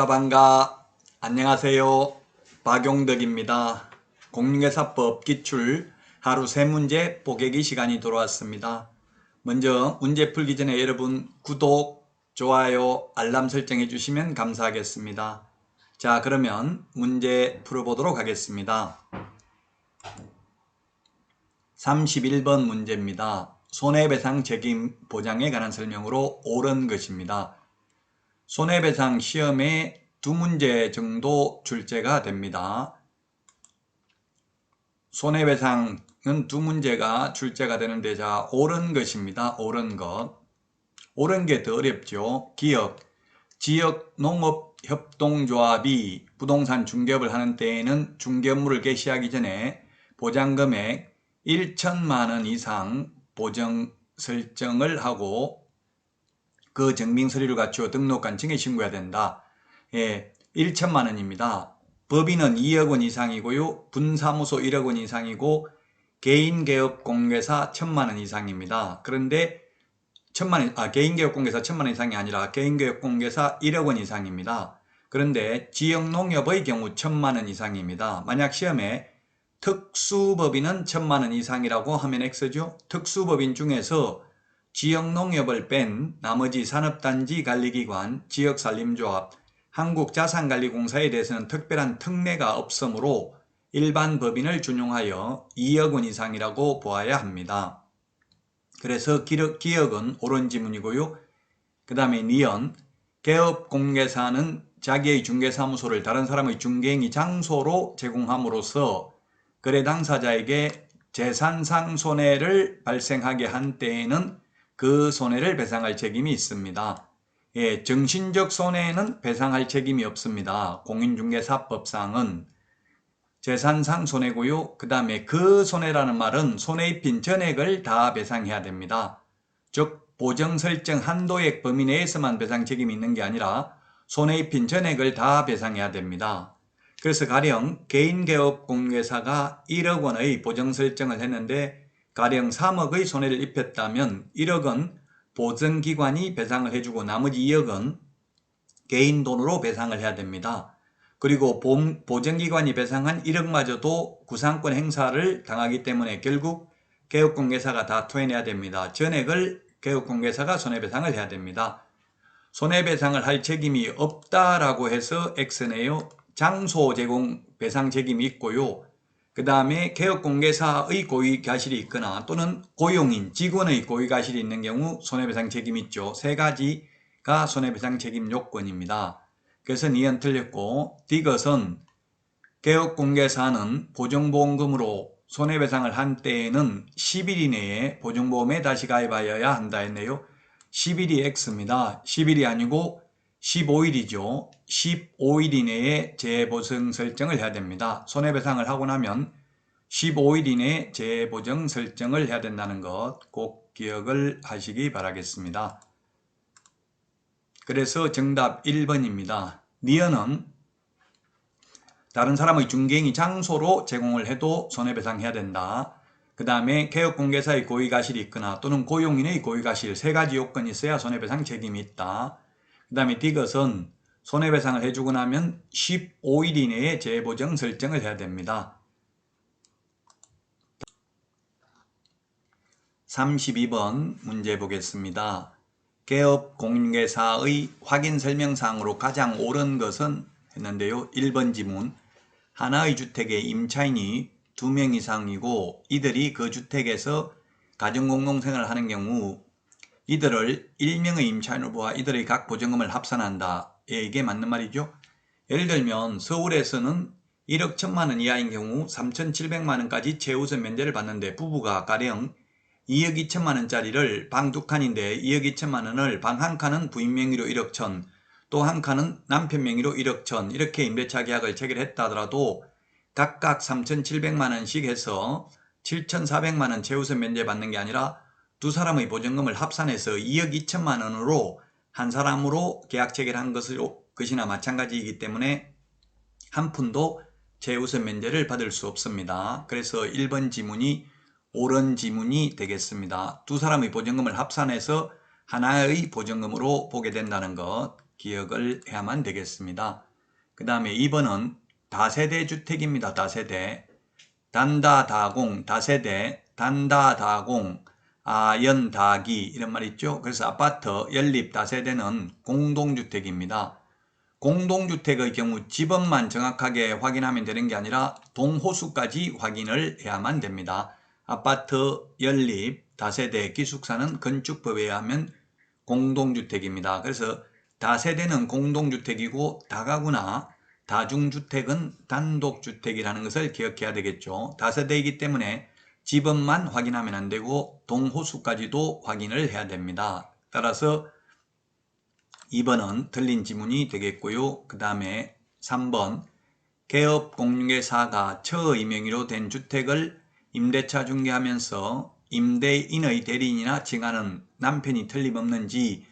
반가 안녕하세요. 박용덕입니다. 공인중개사법 기출 하루 3문제 보객기 시간이 돌아왔습니다. 먼저 문제 풀기 전에 여러분 구독, 좋아요, 알람 설정해 주시면 감사하겠습니다. 자, 그러면 문제 풀어보도록 하겠습니다. 31번 문제입니다. 손해배상 책임 보장에 관한 설명으로 옳은 것입니다. 손해배상 시험에 2문제 정도 출제가 됩니다. 손해배상은 2문제가 출제가 되는데, 자, 옳은 것입니다. 옳은 것. 옳은 게 더 어렵죠. 기업, 지역농업협동조합이 부동산 중개업을 하는 때에는 중개업무를 개시하기 전에 보장금액 1천만 원 이상 보정 설정을 하고 그 증빙서류를 갖추어 등록관청에 신고해야 된다. 1천만 원입니다. 법인은 2억 원 이상이고요. 분사무소 1억 원 이상이고 개인개업공개사 1천만 원 이상입니다. 그런데 개인개업공개사 1천만 원 이상이 아니라 개인개업공개사 1억 원 이상입니다. 그런데 지역농협의 경우 1천만 원 이상입니다. 만약 시험에 특수법인은 1천만 원 이상이라고 하면 X죠. 특수법인 중에서 지역농협을 뺀 나머지 산업단지 관리기관, 지역산림조합, 한국자산관리공사에 대해서는 특별한 특례가 없으므로 일반 법인을 준용하여 2억 원 이상이라고 보아야 합니다. 그래서 기억은 옳은 지문이고요. 그 다음에 니은, 개업공개사는 자기의 중개사무소를 다른 사람의 중개행위 장소로 제공함으로써 거래 당사자에게 재산상 손해를 발생하게 한 때에는 그 손해를 배상할 책임이 있습니다. 정신적 손해는 배상할 책임이 없습니다. 공인중개사법상은 재산상 손해고요. 그 다음에 그 손해라는 말은 손해 입힌 전액을 다 배상해야 됩니다. 즉 보정 설정 한도액 범위 내에서만 배상 책임이 있는 게 아니라 손해 입힌 전액을 다 배상해야 됩니다. 그래서 가령 개인개업공개사가 1억 원의 보정 설정을 했는데 가령 3억의 손해를 입혔다면 1억은 보증기관이 배상을 해주고 나머지 2억은 개인 돈으로 배상을 해야 됩니다. 그리고 보증기관이 배상한 1억마저도 구상권 행사를 당하기 때문에 결국 개업공개사가 다 토해내야 됩니다. 전액을 개업공개사가 손해배상을 해야 됩니다. 손해배상을 할 책임이 없다라고 해서 X네요. 장소 제공 배상 책임이 있고요. 그 다음에 개업공개사의 고의과실이 있거나 또는 고용인, 직원의 고의과실이 있는 경우 손해배상 책임이 있죠. 세 가지가 손해배상 책임 요건입니다. 그래서 니은 틀렸고, D것은 개업공개사는 보증보험금으로 손해배상을 한 때에는 10일 이내에 보증보험에 다시 가입하여야 한다 했네요. 10일이 X입니다. 10일이 아니고 15일이죠. 15일 이내에 재보증 설정을 해야 됩니다. 손해배상을 하고 나면 15일 이내에 재보증 설정을 해야 된다는 것 꼭 기억을 하시기 바라겠습니다. 그래서 정답 1번입니다. 니은은 다른 사람의 중개행위 장소로 제공을 해도 손해배상해야 된다. 그 다음에 개업공개사의 고의과실이 있거나 또는 고용인의 고의과실 세 가지 요건이 있어야 손해배상 책임이 있다. 그 다음에 D것은 손해배상을 해주고 나면 15일 이내에 재보정 설정을 해야 됩니다. 32번 문제 보겠습니다. 개업공개사의 확인설명사항으로 가장 옳은 것은 했는데요. 1번 지문, 하나의 주택에 임차인이 2명 이상이고 이들이 그 주택에서 가정공동생활을 하는 경우 이들을 1명의 임차인으로 보아 이들의 각 보증금을 합산한다. 이게 맞는 말이죠. 예를 들면 서울에서는 1억 1천만 원 이하인 경우 3,700만 원까지 최우선 면제를 받는데 부부가 가령 2억 2천만 원짜리를 방 2칸인데 2억 2천만 원을 방 1칸은 부인 명의로 1억 1천, 또 한 칸은 남편 명의로 1억 1천 이렇게 임대차 계약을 체결했다 하더라도 각각 3,700만 원씩 해서 7,400만 원 최우선 면제 받는 게 아니라 두 사람의 보증금을 합산해서 2억 2천만 원으로 한 사람으로 계약 체결한 것으로 그것이나 마찬가지이기 때문에 한 푼도 최우선 면제를 받을 수 없습니다. 그래서 1번 지문이 옳은 지문이 되겠습니다. 두 사람의 보증금을 합산해서 하나의 보증금으로 보게 된다는 것 기억을 해야만 되겠습니다. 그 다음에 2번은 다세대 주택입니다. 다세대. 단다다공, 다세대, 단다다공, 아연다기 이런 말 있죠. 그래서 아파트, 연립, 다세대는 공동주택입니다. 공동주택의 경우 집업만 정확하게 확인하면 되는 게 아니라 동호수까지 확인을 해야만 됩니다. 아파트, 연립, 다세대, 기숙사는 건축법에 의하면 공동주택입니다. 그래서 다세대는 공동주택이고 다가구나 다중주택은 단독주택이라는 것을 기억해야 되겠죠. 다세대이기 때문에 집업만 확인하면 안 되고 동호수까지도 확인을 해야 됩니다. 따라서 2번은 틀린 지문이 되겠고요. 그 다음에 3번 개업 공개사가 처의 명의로 된 주택을 임대차 중개하면서 임대인의 대리인이나 징하는 남편이 틀림없는지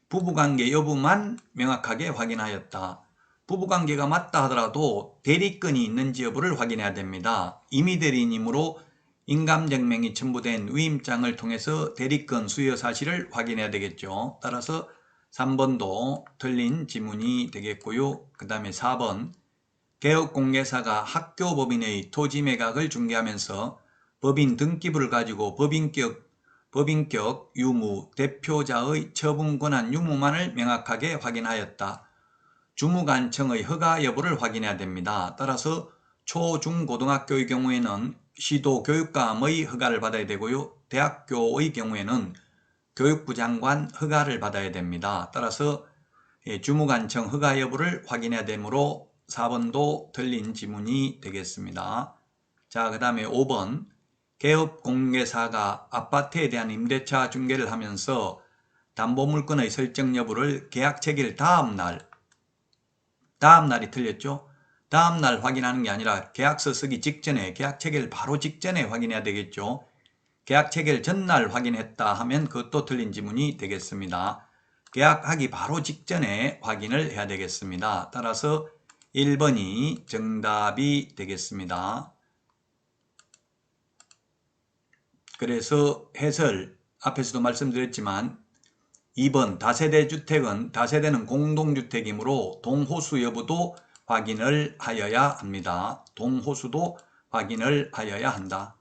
부부관계 여부만 명확하게 확인하였다. 부부관계가 맞다 하더라도 대리권이 있는지 여부를 확인해야 됩니다. 임의대리인이므로 인감증명이 첨부된 위임장을 통해서 대리권 수여 사실을 확인해야 되겠죠. 따라서 3번도 틀린 지문이 되겠고요. 그 다음에 4번 개업공개사가 학교법인의 토지 매각을 중개하면서 법인 등기부를 가지고 법인격 유무, 대표자의 처분 권한 유무만을 명확하게 확인하였다. 주무관청의 허가 여부를 확인해야 됩니다. 따라서 초, 중, 고등학교의 경우에는 시도교육감의 허가를 받아야 되고요. 대학교의 경우에는 교육부 장관 허가를 받아야 됩니다. 따라서 주무관청 허가 여부를 확인해야 되므로 4번도 틀린 지문이 되겠습니다. 자, 그 다음에 5번 개업공개사가 아파트에 대한 임대차 중개를 하면서 담보물건의 설정 여부를 계약 체결 다음날이 틀렸죠? 다음날 확인하는 게 아니라 계약서 쓰기 직전에 계약 체결 바로 직전에 확인해야 되겠죠? 계약 체결 전날 확인했다 하면 그것도 틀린 지문이 되겠습니다. 계약하기 바로 직전에 확인을 해야 되겠습니다. 따라서 1번이 정답이 되겠습니다. 그래서 해설 앞에서도 말씀드렸지만 2번 다세대 주택은 다세대는 공동주택이므로 동호수 여부도 확인을 하여야 합니다. 동호수도 확인을 하여야 한다.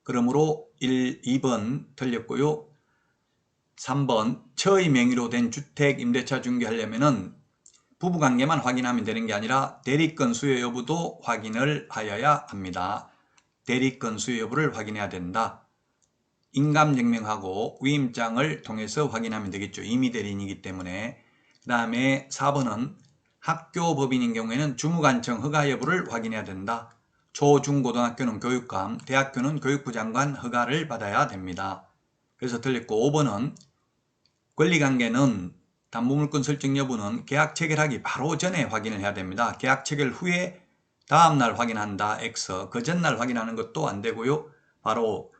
그러므로 2번 틀렸고요. 3번 처의 명의로 된 주택 임대차 중개하려면 부부관계만 확인하면 되는 게 아니라 대리권 수요 여부도 확인을 하여야 합니다. 대리권 수요 여부를 확인해야 된다. 인감증명하고 위임장을 통해서 확인하면 되겠죠. 임의대리인이기 때문에. 그 다음에 4번은 학교법인인 경우에는 주무관청 허가 여부를 확인해야 된다. 초, 중, 고등학교는 교육감, 대학교는 교육부 장관 허가를 받아야 됩니다. 그래서 틀렸고 5번은 권리관계는 담보물건 설정 여부는 계약 체결하기 바로 전에 확인을 해야 됩니다. 계약 체결 후에 다음날 확인한다. X. 그 전날 확인하는 것도 안 되고요. 바로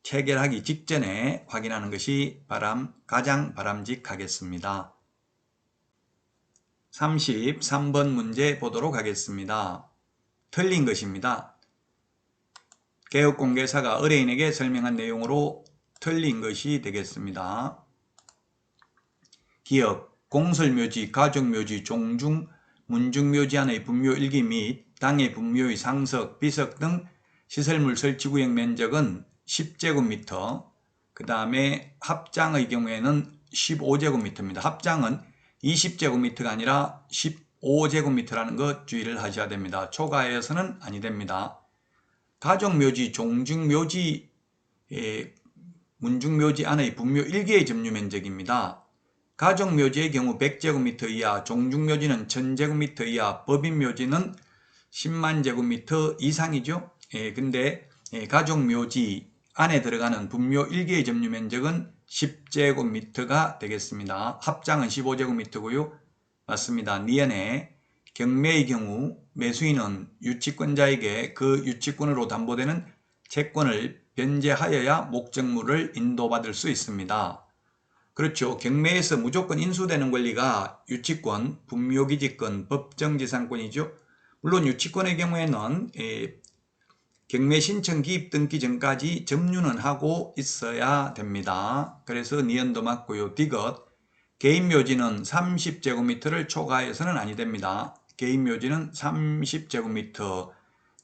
체결하기 직전에 확인하는 것이 가장 바람직하겠습니다. 33번 문제 보도록 하겠습니다. 틀린 것입니다. 개업공개사가 의뢰인에게 설명한 내용으로 틀린 것이 되겠습니다. 기업, 공설묘지, 가족묘지, 종중, 문중묘지 안의 분묘 일기 및 당의 분묘의 상석, 비석 등 시설물 설치구역 면적은 10제곱미터, 그 다음에 합장의 경우에는 15제곱미터입니다. 합장은 20제곱미터가 아니라 15제곱미터라는 것 주의를 하셔야 됩니다. 초과해서는 아니 됩니다. 가족묘지, 종중묘지, 문중묘지 안의 분묘 1개의 점유면적입니다. 가족묘지의 경우 100제곱미터 이하, 종중묘지는 1000제곱미터 이하, 법인묘지는 10만 제곱미터 이상이죠. 근데 가족묘지 안에 들어가는 분묘 1개의 점유면적은 10제곱미터가 되겠습니다. 합장은 15제곱미터고요. 맞습니다. 니은에 경매의 경우 매수인은 유치권자에게 그 유치권으로 담보되는 채권을 변제하여야 목적물을 인도받을 수 있습니다. 그렇죠. 경매에서 무조건 인수되는 권리가 유치권, 분묘기지권, 법정지상권이죠. 물론 유치권의 경우에는 경매 신청 기입 등기 전까지 점유는 하고 있어야 됩니다. 그래서 니은도 맞고요. 디귿, 개인 묘지는 30제곱미터를 초과해서는 아니 됩니다. 개인 묘지는 30제곱미터,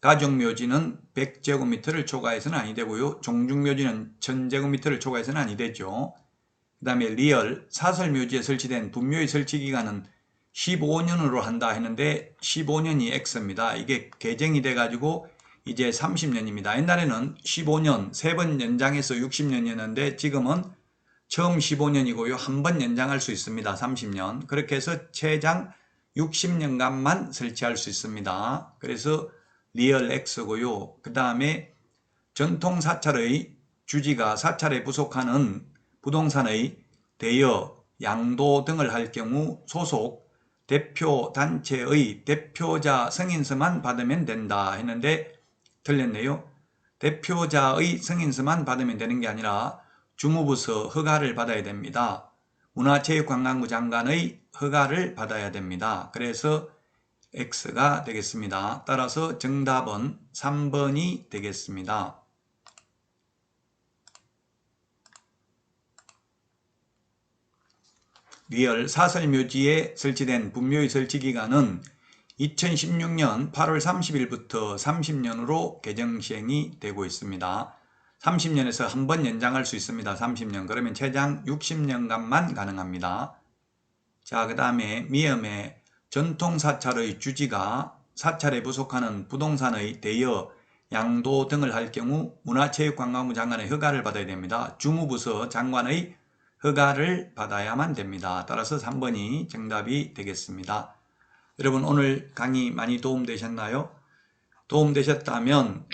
가족 묘지는 100제곱미터를 초과해서는 아니 되고요. 종중 묘지는 1000제곱미터를 초과해서는 아니 되죠. 그 다음에 리얼, 사설 묘지에 설치된 분묘의 설치 기간은 15년으로 한다 했는데 15년이 X입니다. 이게 개정이 돼가지고 이제 30년입니다. 옛날에는 15년, 3번 연장해서 60년이었는데 지금은 처음 15년이고요. 한 번 연장할 수 있습니다. 30년. 그렇게 해서 최장 60년간만 설치할 수 있습니다. 그래서 리얼 X고요. 그 다음에 전통 사찰의 주지가 사찰에 부속하는 부동산의 대여, 양도 등을 할 경우 소속 대표 단체의 대표자 승인서만 받으면 된다 했는데 틀렸네요. 대표자의 승인서만 받으면 되는 게 아니라 주무부서 허가를 받아야 됩니다. 문화체육관광부 장관의 허가를 받아야 됩니다. 그래서 X가 되겠습니다. 따라서 정답은 3번이 되겠습니다. 리얼 사설묘지에 설치된 분묘의 설치기간은 2016년 8월 30일부터 30년으로 개정 시행이 되고 있습니다. 30년에서 한 번 연장할 수 있습니다. 30년. 그러면 최장 60년간만 가능합니다. 자, 그 다음에 미음의 전통사찰의 주지가 사찰에 부속하는 부동산의 대여, 양도 등을 할 경우 문화체육관광부 장관의 허가를 받아야 됩니다. 주무부서 장관의 허가를 받아야만 됩니다. 따라서 3번이 정답이 되겠습니다. 여러분 오늘 강의 많이 도움되셨나요? 도움되셨다면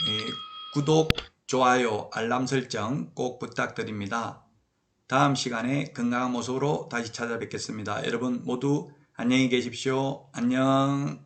구독, 좋아요, 알람 설정 꼭 부탁드립니다. 다음 시간에 건강한 모습으로 다시 찾아뵙겠습니다. 여러분 모두 안녕히 계십시오. 안녕.